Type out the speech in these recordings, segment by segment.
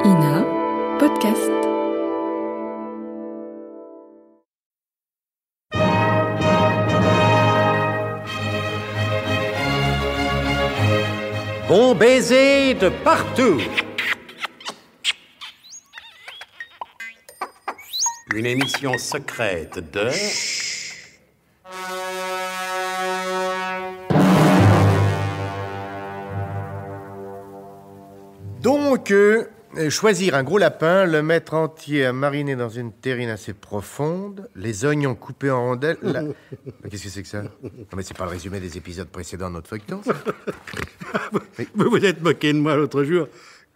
INA Podcast. Bon baiser de partout. Une émission secrète de... Donc, choisir un gros lapin, le mettre entier à mariner dans une terrine assez profonde, les oignons coupés en rondelles... Mais qu'est-ce que c'est que ça? Non, mais c'est pas le résumé des épisodes précédents de notre feuilleton, ça. Vous vous êtes moqué de moi l'autre jour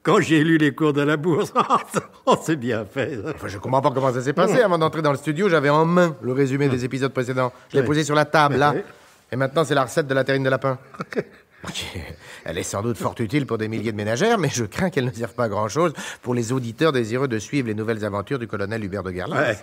quand j'ai lu les cours de la bourse. Oh, c'est bien fait. Enfin, je comprends pas comment ça s'est passé. Avant d'entrer dans le studio, j'avais en main le résumé des épisodes précédents. Je l'ai posé sur la table, là. Et maintenant, c'est la recette de la terrine de lapin. Elle est sans doute fort utile pour des milliers de ménagères, mais je crains qu'elle ne serve pas à grand-chose pour les auditeurs désireux de suivre les nouvelles aventures du colonel Hubert de Guerlain. Ouais.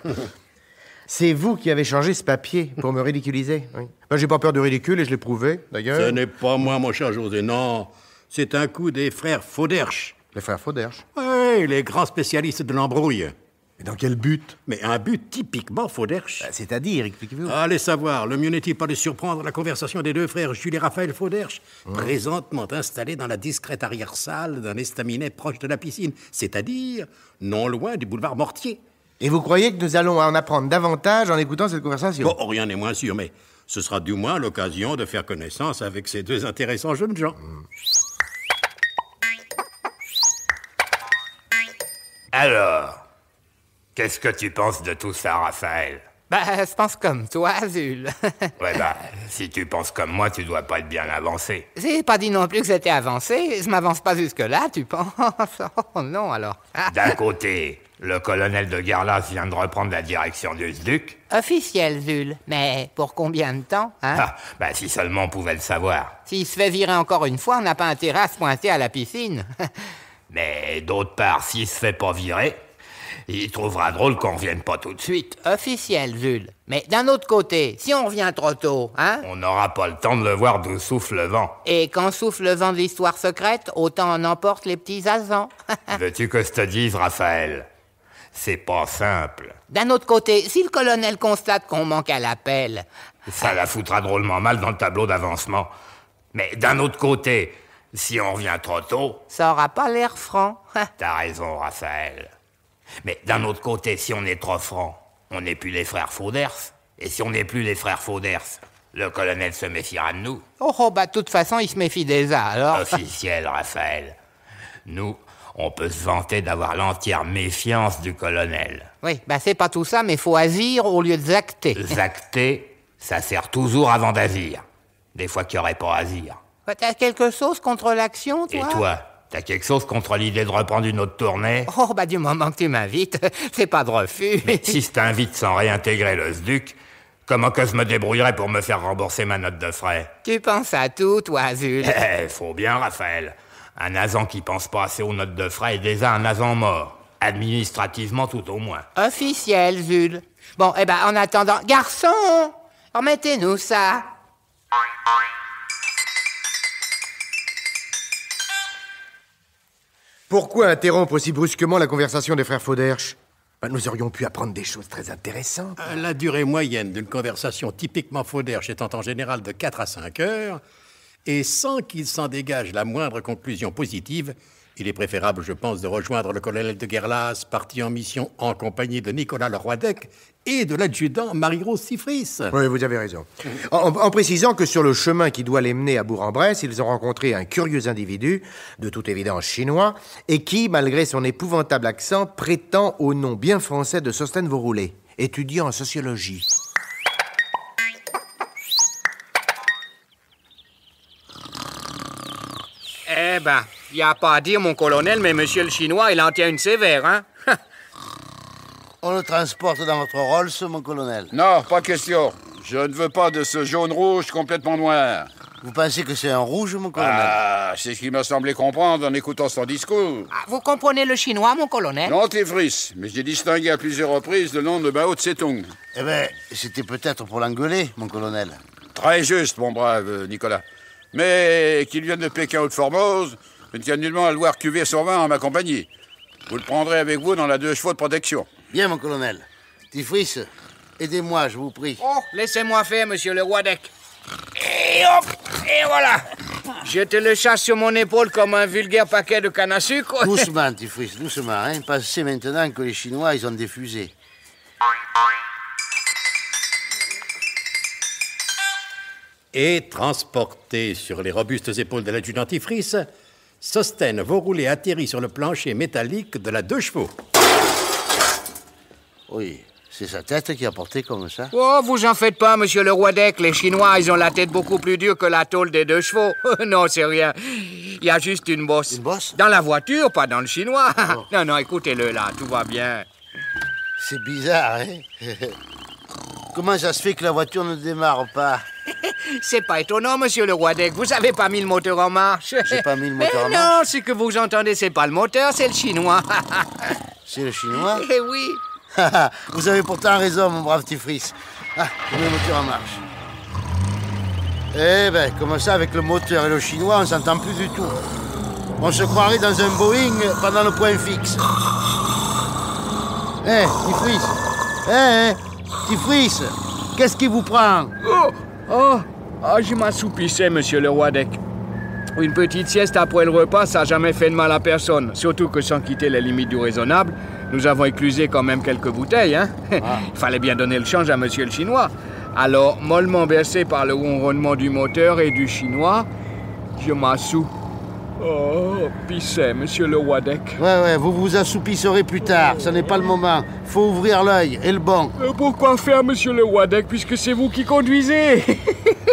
C'est vous qui avez changé ce papier pour me ridiculiser. Oui. Ben, j'ai pas peur du ridicule et je l'ai prouvé, d'ailleurs. Ce n'est pas moi, mon cher José, non. C'est un coup des frères Fauderche. Les frères Fauderche? Oui, les grands spécialistes de l'embrouille. Et dans quel but? Mais un but typiquement Fauderche. Ben, c'est-à-dire, expliquez-vous. Allez savoir, le mieux n'est-il pas de surprendre la conversation des deux frères Jules et Raphaël Fauderche, présentement installés dans la discrète arrière-salle d'un estaminet proche de la piscine, c'est-à-dire non loin du boulevard Mortier. Et vous croyez que nous allons en apprendre davantage en écoutant cette conversation? Bon, rien n'est moins sûr, mais ce sera du moins l'occasion de faire connaissance avec ces deux intéressants jeunes gens. Alors, qu'est-ce que tu penses de tout ça, Raphaël? Je pense comme toi, Zul. Ouais, si tu penses comme moi, tu dois pas être bien avancé. J'ai pas dit non plus que c'était avancé. Je m'avance pas jusque-là, tu penses? Oh non, alors. D'un côté, le colonel de Guerlas vient de reprendre la direction du SDUC. Officiel, Zul. Mais pour combien de temps, hein? Si seulement on pouvait le savoir. S'il se fait virer encore une fois, on n'a pas intérêt à se pointer à la piscine. Mais d'autre part, s'il se fait pas virer, il trouvera drôle qu'on revienne pas tout de suite. Officiel, Zul. Mais d'un autre côté, si on revient trop tôt, hein? On n'aura pas le temps de le voir d'où souffle le vent. Et quand souffle le vent de l'histoire secrète, autant on emporte les petits azans. Veux-tu que je te dise, Raphaël? C'est pas simple. D'un autre côté, si le colonel constate qu'on manque à l'appel... Ça la foutra drôlement mal dans le tableau d'avancement. Mais d'un autre côté, si on revient trop tôt... Ça aura pas l'air franc. T'as raison, Raphaël. Mais d'un autre côté, si on est trop franc, on n'est plus les frères Fauderce. Et si on n'est plus les frères Fauderce, le colonel se méfiera de nous. De toute façon, il se méfie déjà, alors... Officiel, Raphaël. Nous, on peut se vanter d'avoir l'entière méfiance du colonel. Oui, c'est pas tout ça, mais faut agir au lieu de zacter. Zacter, ça sert toujours avant d'agir. Des fois qu'il n'y aurait pas à agir. T'as quelque chose contre l'action, toi? Et toi, t'as quelque chose contre l'idée de reprendre une autre tournée? Du moment que tu m'invites, c'est pas de refus. Mais si je t'invite sans réintégrer le SDUC, comment que je me débrouillerais pour me faire rembourser ma note de frais? Tu penses à tout, toi, Zul. Faut bien, Raphaël. Un agent qui pense pas assez aux notes de frais est déjà un agent mort. Administrativement, tout au moins. Officiel, Zul. Bon, en attendant... Garçon, remettez-nous ça. Pourquoi interrompre aussi brusquement la conversation des frères Fauderche? Nous aurions pu apprendre des choses très intéressantes. La durée moyenne d'une conversation typiquement Fauderche étant en général de 4 à 5 heures, et sans qu'il s'en dégage la moindre conclusion positive, il est préférable, je pense, de rejoindre le colonel de Guerlas, parti en mission en compagnie de Nicolas Leroy-Dec et de l'adjudant Marie-Rose Siffris. Oui, vous avez raison. En précisant que sur le chemin qui doit les mener à Bourg-en-Bresse, ils ont rencontré un curieux individu, de toute évidence chinois, et qui, malgré son épouvantable accent, prétend au nom bien français de Sostène Vauroulet, étudiant en sociologie. Y a pas à dire, mon colonel, mais monsieur le Chinois, il en tient une sévère, hein? On le transporte dans votre Rolls, mon colonel. Non, pas question. Je ne veux pas de ce jaune-rouge complètement noir. Vous pensez que c'est un rouge, mon colonel? C'est ce qui m'a semblé comprendre en écoutant son discours. Vous comprenez le chinois, mon colonel? Non, Tifris, mais j'ai distingué à plusieurs reprises le nom de Mao Tse-tung. C'était peut-être pour l'engueuler, mon colonel. Très juste, mon brave Nicolas. Mais qu'il vienne de Pékin ou de Formose, je ne tiens nullement à le voir cuver son vin en ma compagnie. Vous le prendrez avec vous dans la 2 chevaux de protection. Bien, mon colonel. Petit-fils, aidez-moi, je vous prie. Oh, laissez-moi faire, monsieur le Wadek. Et hop, et voilà. Je te le chasse sur mon épaule comme un vulgaire paquet de canne à sucre. Doucement, petit-fils, doucement. Hein. Pensez maintenant que les Chinois, ils ont des fusées. Et, transporté sur les robustes épaules de l'adjudant Tifris, Sostène Vauroulé atterrit sur le plancher métallique de la 2 chevaux. Oui, c'est sa tête qui a porté comme ça. Oh, vous en faites pas, monsieur le Wadek. Les Chinois, ils ont la tête beaucoup plus dure que la tôle des 2 chevaux. Non, c'est rien. Il y a juste une bosse. Une bosse? Dans la voiture, pas dans le chinois. Oh. Non, non, écoutez-le là, tout va bien. C'est bizarre, hein. Comment ça se fait que la voiture ne démarre pas? C'est pas étonnant, monsieur le Wadek. Vous avez pas mis le moteur en marche. J'ai pas mis le moteur en Mais marche. non, ce que vous entendez, c'est pas le moteur, c'est le chinois. C'est le Chinois? Eh oui. Vous avez pourtant raison, mon brave petit Fris. Ah, je mets le moteur en marche. Eh ben, comme ça, avec le moteur et le Chinois, on s'entend plus du tout. On se croirait dans un Boeing pendant le point fixe. Eh, petit Fris. Petit Fris, qu'est-ce qui vous prend? Je m'assoupissais, monsieur le Wadek. Une petite sieste après le repas, ça n'a jamais fait de mal à personne. Surtout que sans quitter les limites du raisonnable, nous avons éclusé quand même quelques bouteilles, hein. Il fallait bien donner le change à monsieur le Chinois. Alors, mollement bercé par le ronronnement du moteur et du Chinois, je m'assous. Oh, pissez, monsieur le Wadek. Ouais, vous vous assoupisserez plus tard. Ce n'est pas le moment. Faut ouvrir l'œil, et le bon. Pourquoi faire, monsieur le Wadek, puisque c'est vous qui conduisez?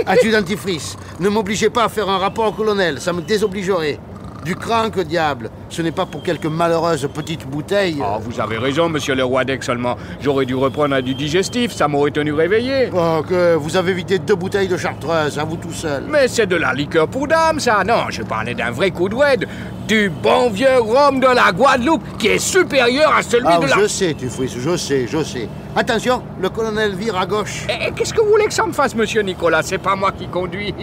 Adjudant Tifris, ne m'obligez pas à faire un rapport au colonel, ça me désobligerait. Du cran, que diable. Ce n'est pas pour quelques malheureuses petites bouteilles. Oh, vous avez raison, monsieur le Wadek, seulement. J'aurais dû reprendre un du digestif, ça m'aurait tenu réveillé. Oh, que vous avez vidé 2 bouteilles de chartreuse, à vous tout seul. Mais c'est de la liqueur pour dames, ça. Non, je parlais d'un vrai coup de oued. Du bon vieux rhum de la Guadeloupe, qui est supérieur à celui de la... Je sais, Tifris, je sais. Attention, le colonel vire à gauche. Et qu'est-ce que vous voulez que ça me fasse, monsieur Nicolas? C'est pas moi qui conduis.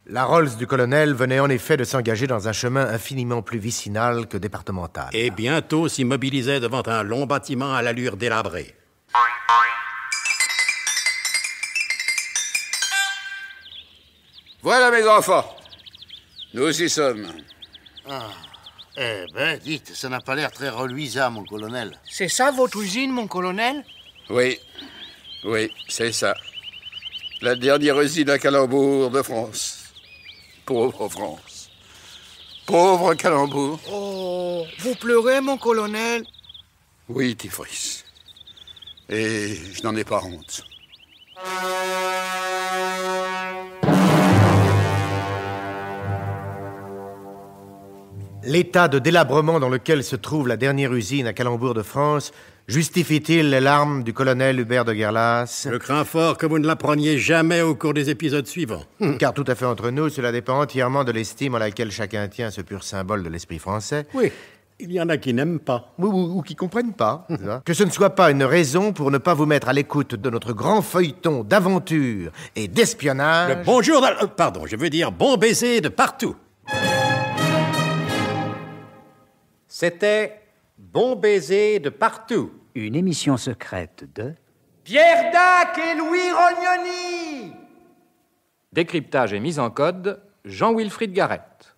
La Rolls du colonel venait en effet de s'engager dans un chemin infiniment plus vicinal que départemental. Et bientôt s'immobilisait devant un long bâtiment à l'allure délabrée. Voilà, mes enfants. Nous y sommes. Eh ben, dites, ça n'a pas l'air très reluisant, mon colonel. C'est ça votre usine, mon colonel? Oui, c'est ça. La dernière usine à Calembour de France. Pauvre France. Pauvre Calembour. Oh, vous pleurez, mon colonel? Oui, Tifris. Et je n'en ai pas honte. L'état de délabrement dans lequel se trouve la dernière usine à Calembour de France justifie-t-il les larmes du colonel Hubert de Guerlas? Je crains fort que vous ne l'appreniez jamais au cours des épisodes suivants. Car tout à fait entre nous, cela dépend entièrement de l'estime en laquelle chacun tient ce pur symbole de l'esprit français. Oui, il y en a qui n'aiment pas. Ou qui comprennent pas. Que ce ne soit pas une raison pour ne pas vous mettre à l'écoute de notre grand feuilleton d'aventure et d'espionnage. Le bonjour... pardon, je veux dire bon baiser de partout. C'était Bon baiser de partout. Une émission secrète de... Pierre Dac et Louis Rognoni. Décryptage et mise en code, Jean-Wilfried Garrett.